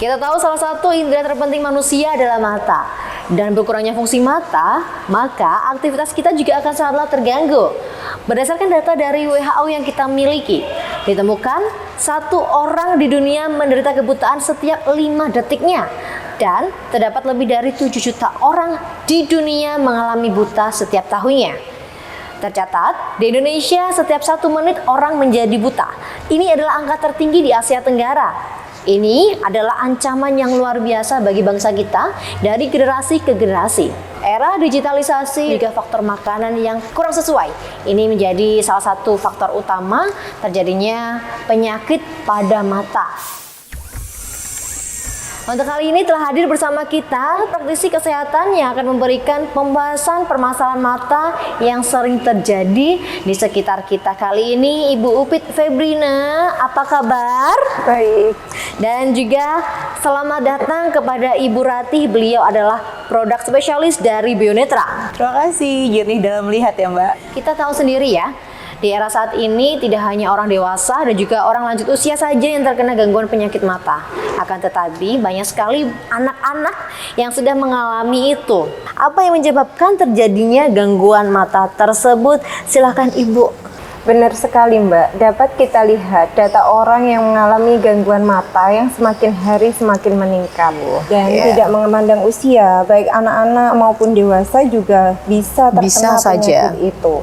Kita tahu salah satu indera terpenting manusia adalah mata. Dan berkurangnya fungsi mata, maka aktivitas kita juga akan sangatlah terganggu. Berdasarkan data dari WHO yang kita miliki, ditemukan satu orang di dunia menderita kebutaan setiap 5 detiknya. Dan terdapat lebih dari 7 juta orang di dunia mengalami buta setiap tahunnya. Tercatat, di Indonesia setiap 1 menit orang menjadi buta. Ini adalah angka tertinggi di Asia Tenggara. Ini adalah ancaman yang luar biasa bagi bangsa kita dari generasi ke generasi. Era digitalisasi juga faktor makanan yang kurang sesuai. Ini menjadi salah satu faktor utama terjadinya penyakit pada mata. Untuk kali ini telah hadir bersama kita praktisi kesehatan yang akan memberikan pembahasan permasalahan mata yang sering terjadi di sekitar kita. Kali ini Ibu Upit Febrina, apa kabar? Baik. Dan juga selamat datang kepada Ibu Ratih, beliau adalah produk spesialis dari Bionetra. Terima kasih, jernih dalam melihat ya Mbak. Kita tahu sendiri ya, di era saat ini tidak hanya orang dewasa dan juga orang lanjut usia saja yang terkena gangguan penyakit mata. Akan tetapi banyak sekali anak-anak yang sudah mengalami itu. Apa yang menyebabkan terjadinya gangguan mata tersebut? Silahkan Ibu. Benar sekali Mbak, dapat kita lihat data orang yang mengalami gangguan mata yang semakin hari semakin meningkat. Dan tidak memandang usia, baik anak-anak maupun dewasa juga bisa terkena penyakit itu.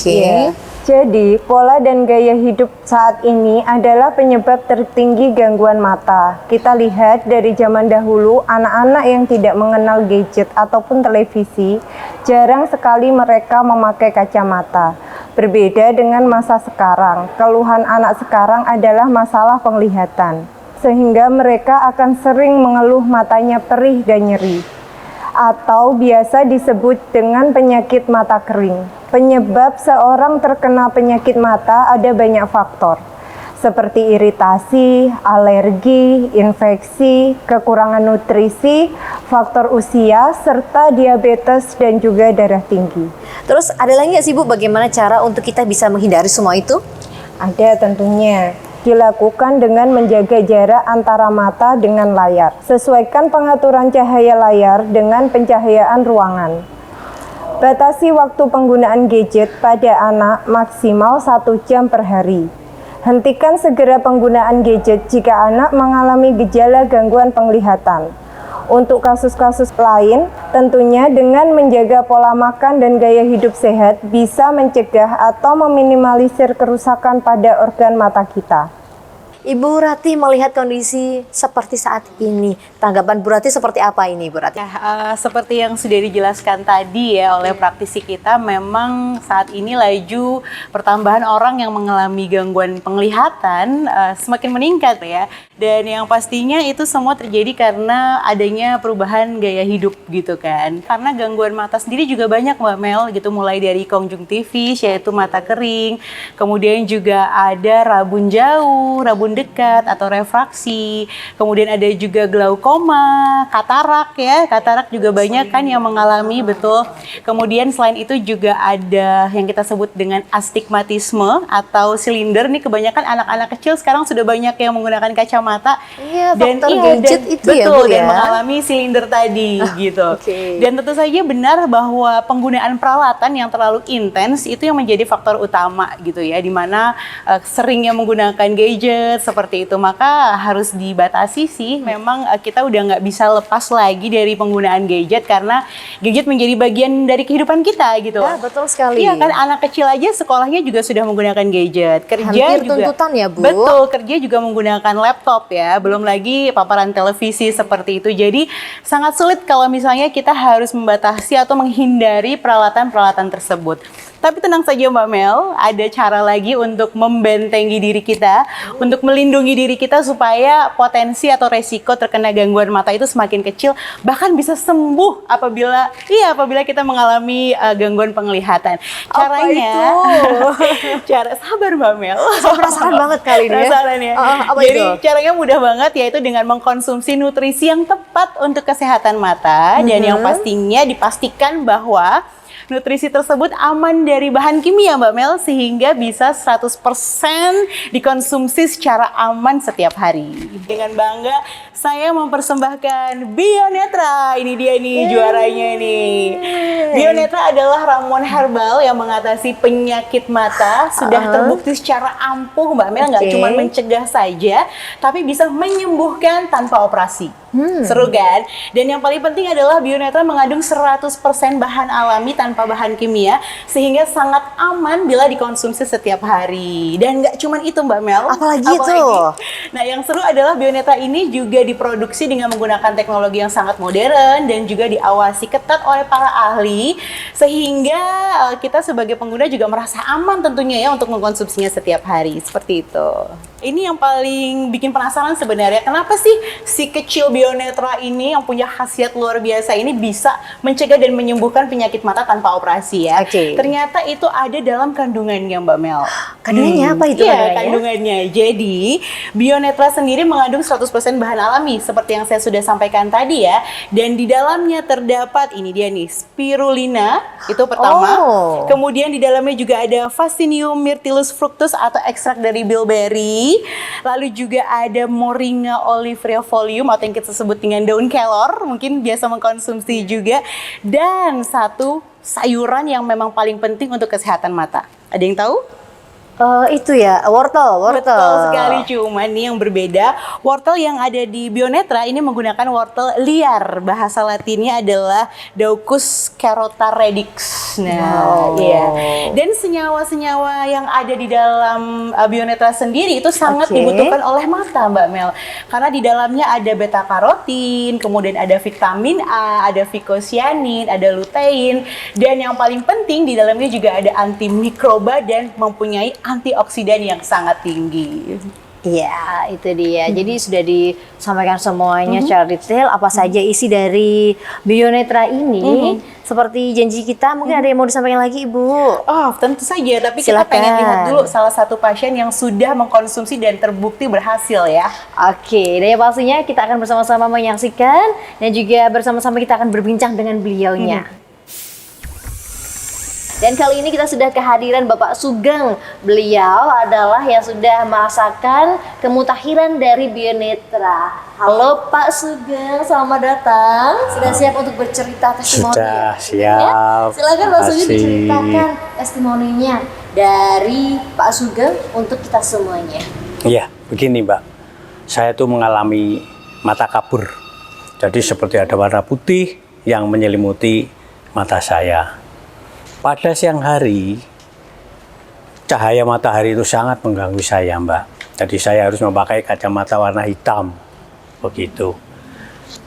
Ya. Jadi, pola dan gaya hidup saat ini adalah penyebab tertinggi gangguan mata. Kita lihat dari zaman dahulu, anak-anak yang tidak mengenal gadget ataupun televisi, jarang sekali mereka memakai kacamata. Berbeda dengan masa sekarang, keluhan anak sekarang adalah masalah penglihatan. Sehingga mereka akan sering mengeluh matanya perih dan nyeri. Atau biasa disebut dengan penyakit mata kering. Penyebab seorang terkena penyakit mata ada banyak faktor, seperti iritasi, alergi, infeksi, kekurangan nutrisi, faktor usia, serta diabetes dan juga darah tinggi. Terus ada lagi nggak sih Bu, bagaimana cara untuk kita bisa menghindari semua itu? Ada tentunya. Dilakukan dengan menjaga jarak antara mata dengan layar. Sesuaikan pengaturan cahaya layar dengan pencahayaan ruangan. Batasi waktu penggunaan gadget pada anak maksimal 1 jam per hari. Hentikan segera penggunaan gadget jika anak mengalami gejala gangguan penglihatan. Untuk kasus-kasus lain, tentunya dengan menjaga pola makan dan gaya hidup sehat bisa mencegah atau meminimalisir kerusakan pada organ mata kita. Ibu Ratih melihat kondisi seperti saat ini, tanggapan Bu Ratih seperti apa ini Bu Ratih? Seperti yang sudah dijelaskan tadi ya oleh praktisi kita, memang saat ini laju pertambahan orang yang mengalami gangguan penglihatan semakin meningkat ya. Dan yang pastinya itu semua terjadi karena adanya perubahan gaya hidup gitu kan. Karena gangguan mata sendiri juga banyak Mbak Mel gitu, mulai dari konjungtivis yaitu mata kering, kemudian juga ada rabun jauh, rabun dekat atau refraksi, kemudian ada juga glaukoma, katarak ya, katarak juga banyak kan yang mengalami, betul. Kemudian selain itu juga ada yang kita sebut dengan astigmatisme atau silinder, nih kebanyakan anak-anak kecil sekarang sudah banyak yang menggunakan kacamata. Iya, dan gadget itu betul, ya Bu dan ya, mengalami silinder tadi gitu. Dan tentu saja benar bahwa penggunaan peralatan yang terlalu intens itu yang menjadi faktor utama gitu ya, dimana seringnya menggunakan gadget seperti itu, maka harus dibatasi sih. Memang kita udah nggak bisa lepas lagi dari penggunaan gadget karena gadget menjadi bagian dari kehidupan kita gitu. Ya, betul sekali. Iya kan, anak kecil aja sekolahnya juga sudah menggunakan gadget, kerja hampir juga tuntutan ya Bu. Betul, kerja juga menggunakan laptop ya, belum lagi paparan televisi seperti itu. Jadi sangat sulit kalau misalnya kita harus membatasi atau menghindari peralatan-peralatan tersebut. Tapi tenang saja Mbak Mel, ada cara lagi untuk membentengi diri kita, untuk melindungi diri kita supaya potensi atau resiko terkena gangguan mata itu semakin kecil, bahkan bisa sembuh apabila kita mengalami gangguan penglihatan. Caranya, cara sabar Mbak Mel. Saya penasaran banget kali ini ya. Penasaran ya. Jadi caranya mudah banget, yaitu dengan mengkonsumsi nutrisi yang tepat untuk kesehatan mata dan yang pastinya dipastikan bahwa Nutrisi tersebut aman dari bahan kimia Mbak Mel, sehingga bisa 100% dikonsumsi secara aman setiap hari. Dengan bangga saya mempersembahkan Bionetra. Ini dia nih juaranya nih. Bionetra adalah ramuan herbal yang mengatasi penyakit mata. Sudah terbukti secara ampuh Mbak Mel, nggak cuma mencegah saja, tapi bisa menyembuhkan tanpa operasi. Seru kan? Dan yang paling penting adalah Bionetra mengandung 100% bahan alami tanpa bahan kimia, sehingga sangat aman bila dikonsumsi setiap hari. Dan nggak cuma itu Mbak Mel. Apalagi tuh? Nah, yang seru adalah Bionetra ini juga diproduksi dengan menggunakan teknologi yang sangat modern dan juga diawasi ketat oleh para ahli, sehingga kita sebagai pengguna juga merasa aman tentunya ya untuk mengkonsumsinya setiap hari. Seperti itu. Ini yang paling bikin penasaran sebenarnya, kenapa sih si kecil Bionetra ini yang punya khasiat luar biasa ini bisa mencegah dan menyembuhkan penyakit mata tanpa operasi ya? Ternyata itu ada dalam kandungannya Mbak Mel. Kandungannya apa itu? Iya, kandungannya. Jadi, Bionetra sendiri mengandung 100% bahan alami seperti yang saya sudah sampaikan tadi ya. Dan di dalamnya terdapat, ini dia nih, spirulina, itu pertama. Kemudian di dalamnya juga ada Vaccinium myrtillus fructus atau ekstrak dari bilberry. Lalu juga ada Moringa oleifolium atau yang kita sebut dengan daun kelor, mungkin biasa mengkonsumsi juga. Dan satu sayuran yang memang paling penting untuk kesehatan mata. Ada yang tahu? Itu ya, wortel. Betul sekali, cuman nih yang berbeda, wortel yang ada di Bionetra ini menggunakan wortel liar. Bahasa latinnya adalah Daucus carota radix. Nah, iya. Dan senyawa-senyawa yang ada di dalam Bionetra sendiri itu sangat dibutuhkan oleh mata, Mbak Mel. Karena di dalamnya ada beta karotin, kemudian ada vitamin A, ada vicocyanin, ada lutein, dan yang paling penting di dalamnya juga ada antimikroba dan mempunyai antioksidan yang sangat tinggi. Iya, itu dia. Jadi sudah disampaikan semuanya secara detail apa saja isi dari Bionetra ini. Seperti janji kita, mungkin ada yang mau disampaikan lagi, Ibu? Oh, tentu saja. Tapi Silakan. kita pengen lihat dulu salah satu pasien yang sudah mengkonsumsi dan terbukti berhasil ya. Oke, dan yang pastinya kita akan bersama-sama menyaksikan dan juga bersama-sama kita akan berbincang dengan beliaunya. Dan kali ini kita sudah kehadiran Bapak Sugeng. Beliau adalah yang sudah merasakan kemutakhiran dari Bionetra. Halo Pak Sugeng, selamat datang. Sudah siap untuk bercerita testimoni? Sudah siap. Ya? Silakan Pak Sugeng Makasih. diceritakan testimoninya dari Pak Sugeng untuk kita semuanya. Iya, begini Mbak. Saya tuh mengalami mata kabur. Jadi seperti ada warna putih yang menyelimuti mata saya. Pada siang hari, cahaya matahari itu sangat mengganggu saya, Mbak. Jadi saya harus memakai kacamata warna hitam. Begitu.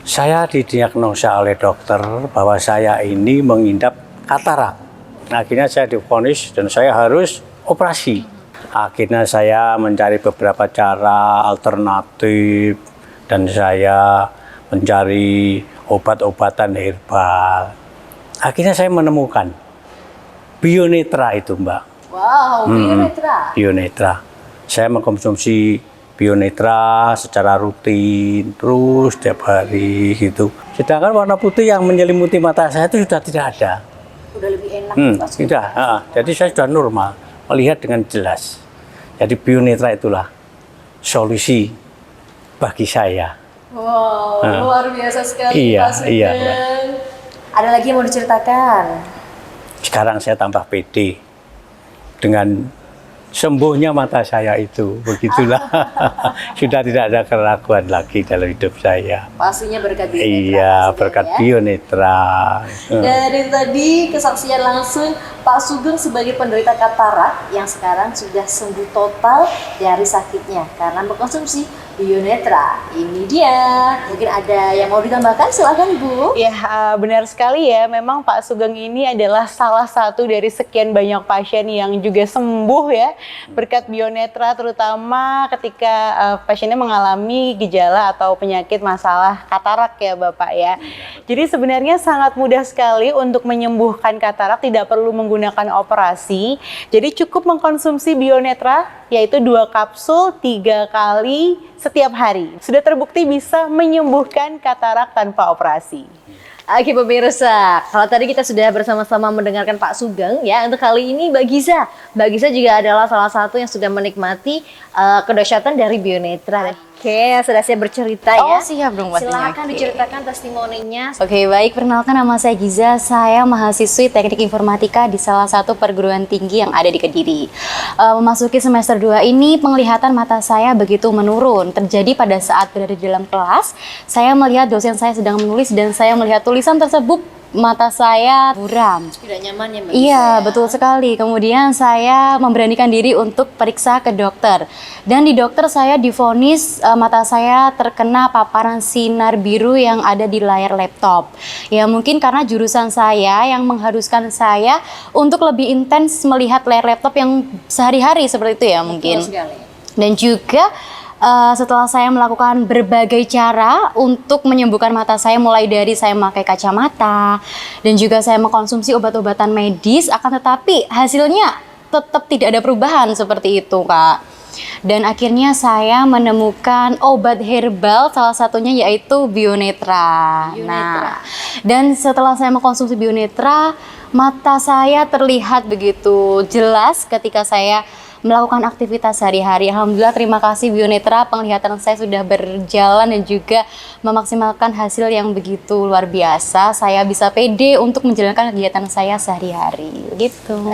Saya didiagnosa oleh dokter bahwa saya ini mengidap katarak. Akhirnya saya divonis dan saya harus operasi. Akhirnya saya mencari beberapa cara alternatif dan saya mencari obat-obatan herbal. Akhirnya saya menemukan Bionetra itu, Mbak. Wow, Bionetra. Bionetra. Saya mengkonsumsi Bionetra secara rutin, terus setiap hari gitu. Sedangkan warna putih yang menyelimuti mata saya itu sudah tidak ada. Udah lebih enak. Pak Sugeng. Sudah. Jadi saya sudah normal, melihat dengan jelas. Jadi Bionetra itulah solusi bagi saya. Wow, luar biasa sekali Iya, Pak Sugeng. iya. Ada lagi yang mau diceritakan? Sekarang saya tambah pede dengan sembuhnya mata saya itu. Begitulah. Sudah tidak ada keraguan lagi dalam hidup saya. Pastinya berkat Bionetra. Iya, Pak Sugeng, berkat ya. Bionetra. Dari tadi kesaksian langsung Pak Sugeng sebagai penderita katarak yang sekarang sudah sembuh total dari sakitnya karena mengkonsumsi Bionetra. Ini dia. Mungkin ada yang mau ditambahkan? Silakan Bu. Ya, benar sekali ya. Memang Pak Sugeng ini adalah salah satu dari sekian banyak pasien yang juga sembuh ya berkat Bionetra, terutama ketika pasiennya mengalami gejala atau penyakit masalah katarak ya Bapak ya. Jadi sebenarnya sangat mudah sekali untuk menyembuhkan katarak, tidak perlu menggunakan operasi. Jadi cukup mengkonsumsi Bionetra, yaitu 2 kapsul 3 kali setiap hari. Sudah terbukti bisa menyembuhkan katarak tanpa operasi. Oke pemirsa, kalau tadi kita sudah bersama-sama mendengarkan Pak Sugeng ya, untuk kali ini Mbak Giza. Mbak Giza juga adalah salah satu yang sudah menikmati kedahsyatan dari Bionetra. Oke, sudah siap bercerita ya. Oh siap dong pastinya. Silakan diceritakan testimoninya. Oke, baik, perkenalkan nama saya Giza. Saya mahasiswi Teknik Informatika di salah satu perguruan tinggi yang ada di Kediri. Memasuki semester 2 ini, penglihatan mata saya begitu menurun. Terjadi pada saat berada di dalam kelas, saya melihat dosen saya sedang menulis dan saya melihat tulisan tersebut, mata saya buram. Tidak nyaman ya Mbak Iya, Giza, ya? betul sekali. Kemudian saya memberanikan diri untuk periksa ke dokter. Dan di dokter saya divonis mata saya terkena paparan sinar biru yang ada di layar laptop. Ya mungkin karena jurusan saya yang mengharuskan saya untuk lebih intens melihat layar laptop yang sehari-hari seperti itu ya mungkin. Betul sekali. Dan juga setelah saya melakukan berbagai cara untuk menyembuhkan mata saya, mulai dari saya memakai kacamata dan juga saya mengkonsumsi obat-obatan medis, akan tetapi hasilnya tetap tidak ada perubahan seperti itu, Kak. Dan akhirnya saya menemukan obat herbal, salah satunya yaitu Bionetra. Nah, dan setelah saya mengkonsumsi Bionetra, mata saya terlihat begitu jelas ketika saya melakukan aktivitas sehari-hari. Alhamdulillah, terima kasih Bionetra, penglihatan saya sudah berjalan dan juga memaksimalkan hasil yang begitu luar biasa. Saya bisa pede untuk menjalankan kegiatan saya sehari-hari gitu.